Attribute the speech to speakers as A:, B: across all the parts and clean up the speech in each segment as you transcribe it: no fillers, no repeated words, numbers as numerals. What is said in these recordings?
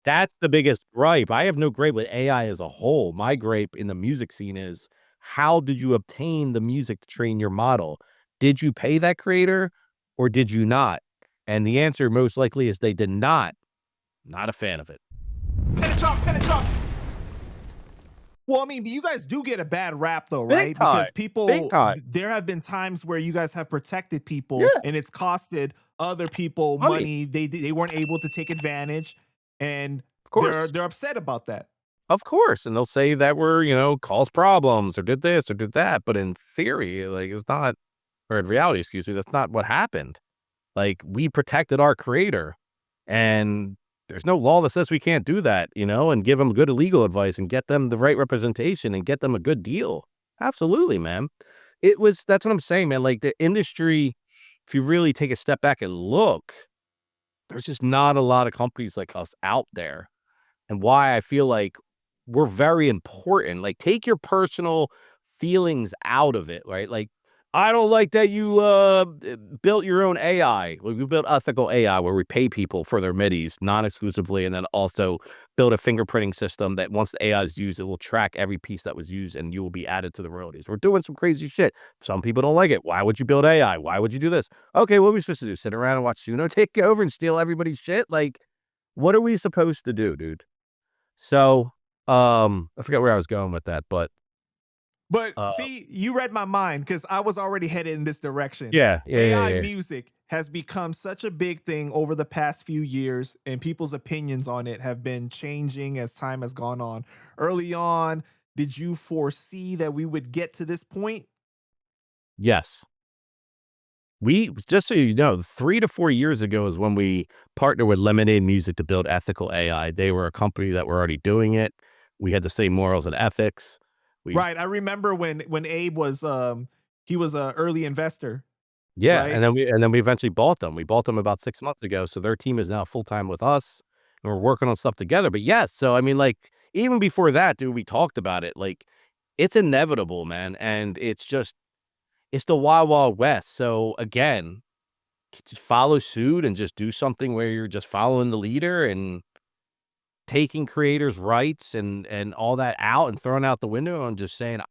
A: That's the biggest gripe. I have no gripe with AI as a whole. My gripe in the music scene is, how did you obtain the music to train your model? Did you pay that creator or did you not? And the answer most likely is they did not. Not a fan of it.
B: Pin. Well, I mean, you guys do get a bad rap though,
A: Big
B: right?
A: time.
B: Because
A: Big
B: people,
A: time.
B: there have been times where you guys have protected people
A: Yeah.
B: and it's costed other people
A: Money.
B: money. They weren't able to take advantage, and
A: Of course.
B: they're upset about that.
A: Of course. And they'll say that we're, caused problems or did this or did that. But in theory, like, it's not, or in reality, excuse me, that's not what happened. Like, we protected our creator, and there's no law that says we can't do that, and give them good legal advice and get them the right representation and get them a good deal. Absolutely, man. That's what I'm saying, man. Like, the industry, if you really take a step back and look, there's just not a lot of companies like us out there. And why I feel like we're very important. Like, take your personal feelings out of it, right? Like, I don't like that you built your own AI. Well, we built ethical AI where we pay people for their midis non-exclusively, and then also build a fingerprinting system that once the AI is used, it will track every piece that was used, and you will be added to the royalties. We're doing some crazy shit. Some people don't like it. Why would you build AI? Why would you do this? Okay, what are we supposed to do? Sit around and watch Suno take over and steal everybody's shit? Like, what are we supposed to do, dude? So, I forget where I was going with that, but,
B: But
A: uh
B: see, you read my mind because I was already headed in this direction.
A: yeah, yeah, yeah,
B: AI
A: yeah.
B: music has become such a big thing over the past few years, and people's opinions on it have been changing as time has gone on. Early on, did you foresee that we would get to this point?
A: Yes. Just so you know, 3 to 4 years ago is when we partnered with Lemonade Music to build ethical AI. They were a company that were already doing it. We had the same morals and ethics. We
B: Right. I remember when Abe was he was a early investor,
A: Yeah,
B: right?
A: and then we eventually bought them. We bought them about 6 months ago, so their team is now full-time with us, and we're working on stuff together. But yes, so I mean, like, even before that, dude, we talked about it. Like, it's inevitable, man, and it's the wild, wild west. So again, just follow suit and just do something where you're just following the leader and taking creators' rights and all that out and throwing out the window and just saying,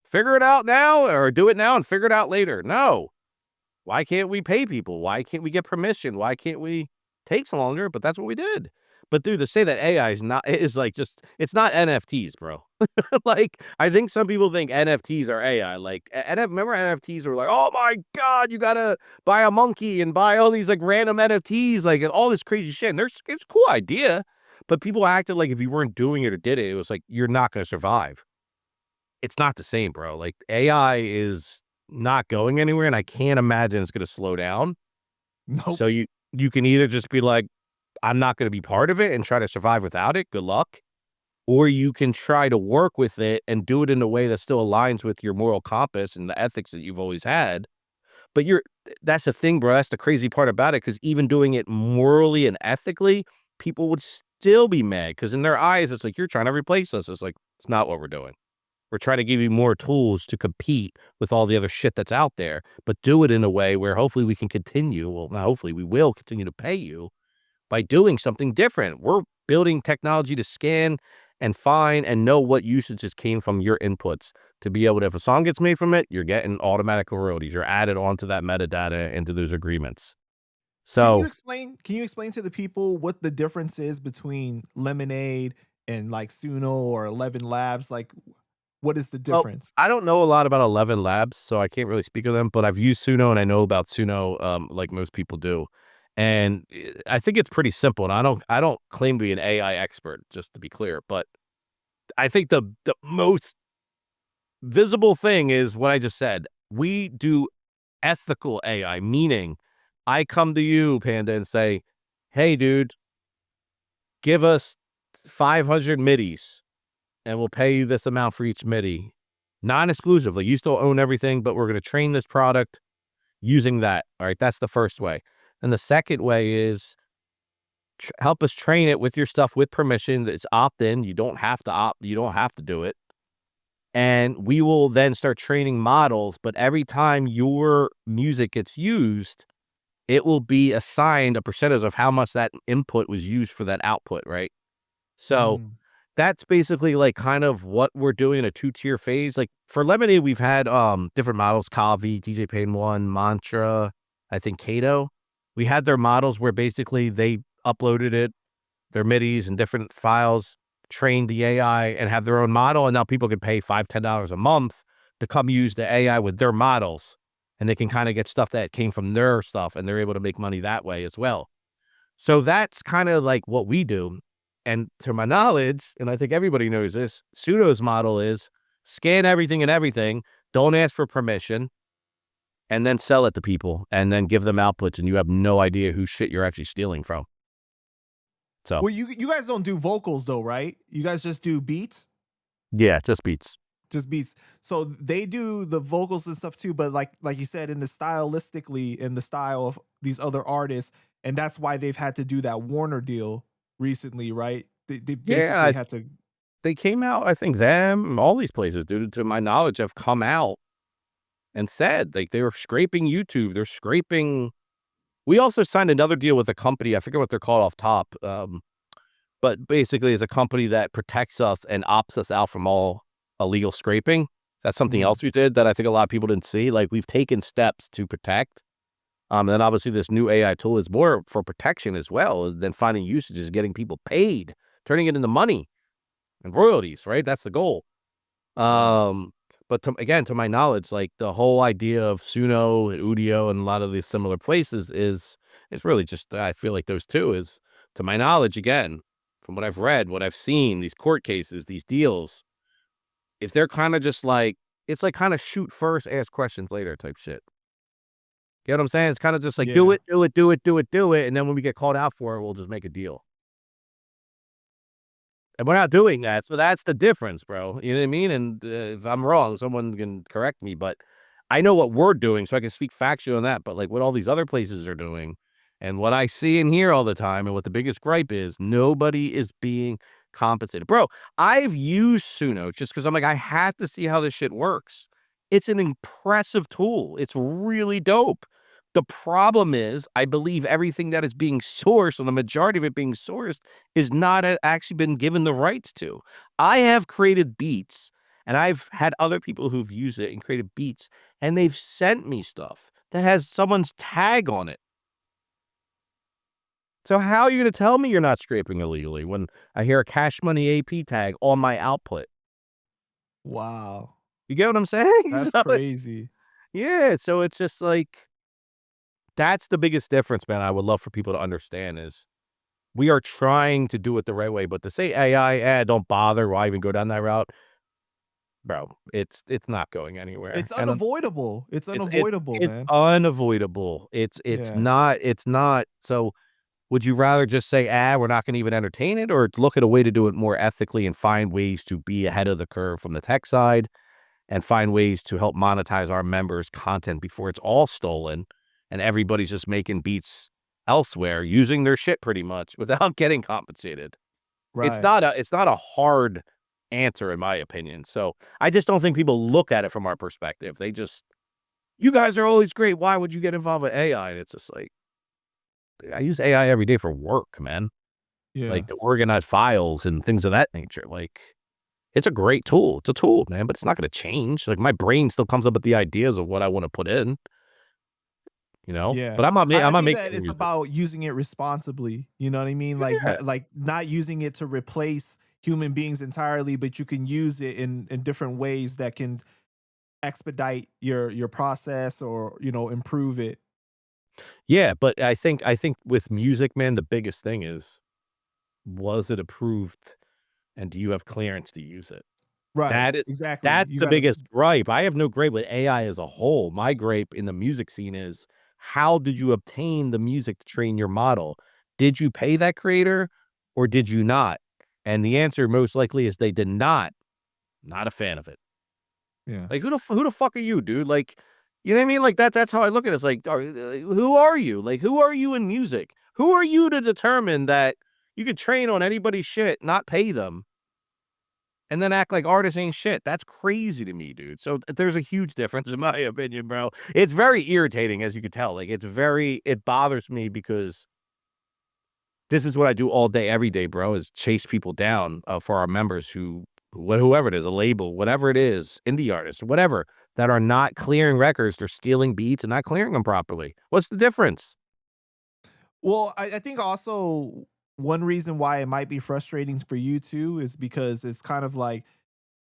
A: figure it out now or do it now and figure it out later. No. Why can't we pay people? Why can't we get permission? Why can't we takes longer? But that's what we did. But dude, to say that AI is like just it's not NFTs, bro. Like, I think some people think NFTs are AI. Like, remember NFTs were like, oh my God, you gotta buy a monkey and buy all these like random NFTs, like and all this crazy shit. And it's a cool idea, but people acted like if you weren't doing it or did it, it was like you're not gonna survive. It's not the same, bro. Like, AI is not going anywhere, and I can't imagine it's gonna slow down.
B: Nope.
A: So you can either just be like, "I'm not gonna be part of it," and try to survive without it, good luck, or you can try to work with it and do it in a way that still aligns with your moral compass and the ethics that you've always had. But that's the thing, bro, that's the crazy part about it. Because even doing it morally and ethically, people would still be mad. Because in their eyes, it's like, "You're trying to replace us." It's like, "It's not what we're doing." We're trying to give you more tools to compete with all the other shit that's out there, but do it in a way where hopefully we can continue. Well, not hopefully, we will continue to pay you by doing something different. We're building technology to scan and find and know what usages came from your inputs to be able to, if a song gets made from it, you're getting automatic royalties. You're added onto that metadata into those agreements. So,
B: Can you explain to the people what the difference is between Lemonade and like Suno or 11 Labs? Like, what is the
A: well,
B: difference?
A: I don't know a lot about 11 Labs, so I can't really speak of them, but I've used Suno and I know about Suno, like most people do. And I think it's pretty simple. And I don't claim to be an AI expert, just to be clear, but I think the most visible thing is what I just said. We do ethical AI, meaning I come to you, Panda, and say, "Hey, dude, give us 500 midis and we'll pay you this amount for each MIDI. Non-exclusively. You still own everything, but we're going to train this product using that." All right. That's the first way. And the second way is help us train it with your stuff with permission. It's opt in. You don't have to opt. You don't have to do it. And we will then start training models. But every time your music gets used, it will be assigned a percentage of how much that input was used for that output. Right. So
B: Mm.
A: that's basically like kind of what we're doing in a two-tier phase. Like for Lemonade, we've had different models, Kavi, DJ Pain One, Mantra, I think Kato. We had their models where basically they uploaded it, their MIDIs and different files, trained the AI and have their own model. And now people can pay $5, $10 a month to come use the AI with their models. And they can kind of get stuff that came from their stuff and they're able to make money that way as well. So that's kind of like what we do. And to my knowledge, and I think everybody knows this, Sudo's model is scan everything and everything, don't ask for permission, and then sell it to people and then give them outputs. And you have no idea whose shit you're actually stealing from. So,
B: Well, you guys don't do vocals though, right? You guys just do beats?
A: yeah, just beats.
B: Just beats. So they do the vocals and stuff too, but like you said, in the stylistically, in the style of these other artists, and that's why they've had to do that Warner deal recently, right? They
A: Yeah,
B: basically had to.
A: they came out, I think them, all these places, dude, to my knowledge, have come out and said like they were scraping YouTube. They're scraping. We also signed another deal with a company. I forget what they're called off top. But basically is a company that protects us and opts us out from all illegal scraping. That's something
B: Mm,
A: else we did that I think a lot of people didn't see. Like we've taken steps to protect. And then obviously this new AI tool is more for protection as well than finding usages, getting people paid, turning it into money and royalties, right? That's the goal.
B: right.
A: Um, but again, to my knowledge, like the whole idea of Suno and Udio and a lot of these similar places is it's really just I feel like those two is to my knowledge again from what I've read, what I've seen, these court cases, these deals. If they're kind of just like it's like kind of shoot first, ask questions later type shit. You know what I'm saying? It's kind of just like do
B: Yeah.
A: it, do it, do it, do it, do it, and then when we get called out for it, we'll just make a deal. And we're not doing that, so that's the difference, bro. You know what I mean? And, if I'm wrong, someone can correct me, but I know what we're doing, so I can speak factually on that, but, like, what all these other places are doing, and what I see and hear all the time, and what the biggest gripe is, nobody is being compensated. Bro, I've used Suno just because 'cause I'm like, I have to see how this shit works. It's an impressive tool. It's really dope. The problem is, I believe everything that is being sourced, or the majority of it being sourced, is not actually been given the rights to. I have created beats, and I've had other people who've used it and created beats, and they've sent me stuff that has someone's tag on it. So how are you gonna tell me you're not scraping illegally when I hear a Cash Money AP tag on my output?
B: Wow.
A: You get what I'm saying?
B: That's
A: So it's
B: crazy.
A: yeah, so it's just like that's the biggest difference, man, I would love for people to understand is we are trying to do it the right way, but to say AI, don't bother, why even go down that route? Bro, it's not going anywhere,
B: It's
A: and
B: unavoidable. It's
A: it's it's
B: unavoidable,
A: it's
B: man.
A: unavoidable. It's
B: Yeah.
A: not it's not so would you rather just say, we're not gonna even entertain it," or look at a way to do it more ethically and find ways to be ahead of the curve from the tech side and find ways to help monetize our members' content before it's all stolen and everybody's just making beats elsewhere using their shit pretty much without getting compensated.
B: Right.
A: It's not a hard answer in my opinion. So, I just don't think people look at it from our perspective. They just, "You guys are always great. Why would you get involved with AI?" And it's just like, I use AI every day for work, man.
B: Yeah.
A: Like to organize files and things of that nature. Like, it's a great tool. It's a tool, man, but it's not gonna change. Like, my brain still comes up with the ideas of what I wanna put in, you know?
B: Yeah.
A: But
B: I
A: I'm not
B: think that
A: making
B: it's
A: music.
B: about using it responsibly. You know what I mean? Like
A: Yeah.
B: not using it to replace human beings entirely, but you can use it in different ways that can expedite your process or, improve it.
A: Yeah, but I think with music, man, the biggest thing is, was it approved, and do you have clearance to use it?
B: Right.
A: That is
B: Exactly.
A: that's
B: You
A: the
B: got to.
A: biggest gripe. I have no gripe with AI as a whole. My gripe in the music scene is, how did you obtain the music to train your model? Did you pay that creator or did you not? And the answer most likely is they did not. Not a fan of it.
B: Yeah.
A: Like, who the fuck are you, dude? Like, you know what I mean? Like, that's how I look at it. It's like, who are you? Like, who are you in music? Who are you to determine that you could train on anybody's shit, not pay them, and then act like artists ain't shit? That's crazy to me, dude. So there's a huge difference in my opinion, bro. It's very irritating, as you could tell. Like, it bothers me because this is what I do all day, every day, bro, is chase people down for our members whoever it is, a label, whatever it is, indie artists, whatever, that are not clearing records. They're stealing beats and not clearing them properly. What's the difference?
B: Well, I think also one reason why it might be frustrating for you too is because it's kind of like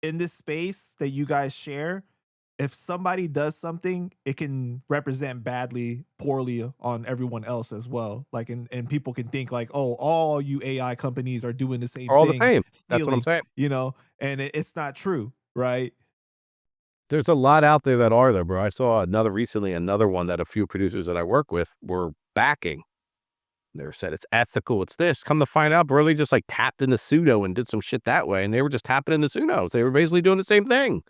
B: in this space that you guys share, if somebody does something, it can represent poorly on everyone else as well. Like, and people can think like, oh, all you AI companies are doing the same
A: Are all the
B: thing,
A: same. That's what I'm
B: stealing,
A: saying.
B: and it's not true, right?
A: There's a lot out there that are there, bro. I saw another one that a few producers that I work with were backing. They said it's ethical, it's this. Come to find out, bro, they just like tapped into pseudo and did some shit that way, and they were just tapping into pseudos. They were basically doing the same thing.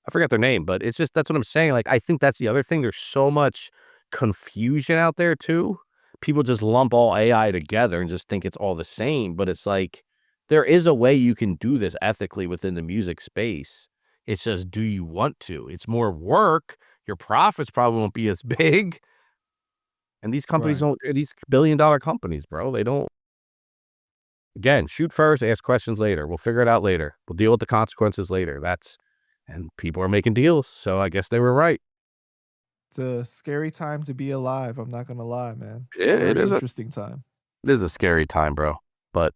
A: I forgot their name, but it's just that's what I'm saying. Like, I think that's the other thing. There's so much confusion out there too. People just lump all AI together and just think it's all the same. But it's like there is a way you can do this ethically within the music space. It's just, do you want to? It's more work. Your profits probably won't be as big. And these companies
B: Right.
A: don't, these billion-dollar companies, bro, they don't. Again, shoot first, ask questions later. We'll figure it out later. We'll deal with the consequences later. And people are making deals. So I guess they were right.
B: It's a scary time to be alive. I'm not gonna lie, man.
A: Yeah,
B: Very interesting time.
A: it is a scary time, bro. But